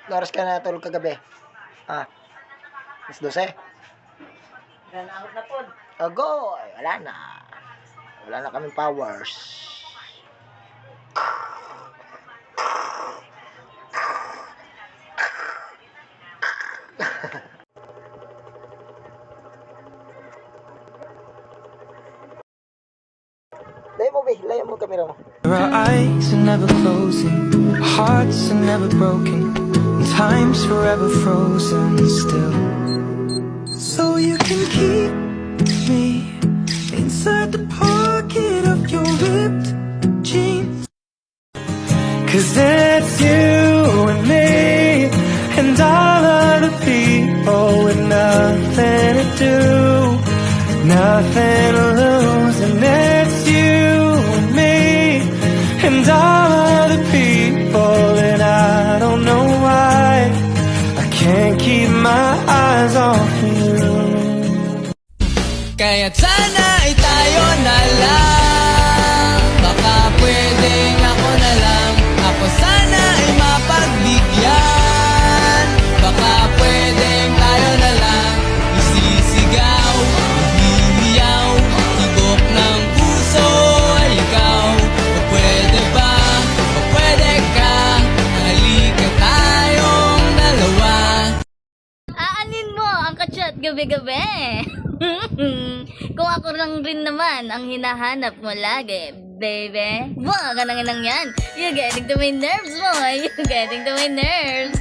Anong oras ka natulog kagabi? Ah, mas 12? Nanakot na po. Agoy! Wala na. Wala na kaming powers. Layo mo kamera mo. Our eyes are never closing, our hearts are never broken, and time's forever frozen still. So you can keep me inside the pocket of your ripped jeans, 'cause it's you and me and all other people with nothing to do, nothing to lose, and it's you and me and all other people, and I don't know why I can't keep my eyes off you. Kaya't sana ay tayo na lang, baka pwedeng ako na lang, ako sana ay mapagbigyan, baka pwedeng tayo na lang, isisigaw, ihihiyaw, tibok ng puso ay ikaw, o pwede ba, o pwede ka, halika tayong dalawa. Aanin mo ang kachat gabi-gabi. Kung ako lang rin naman ang hinahanap mo lagi, baby. Wag ka nang yan. You're getting to my nerves, boy. You're getting to my nerves.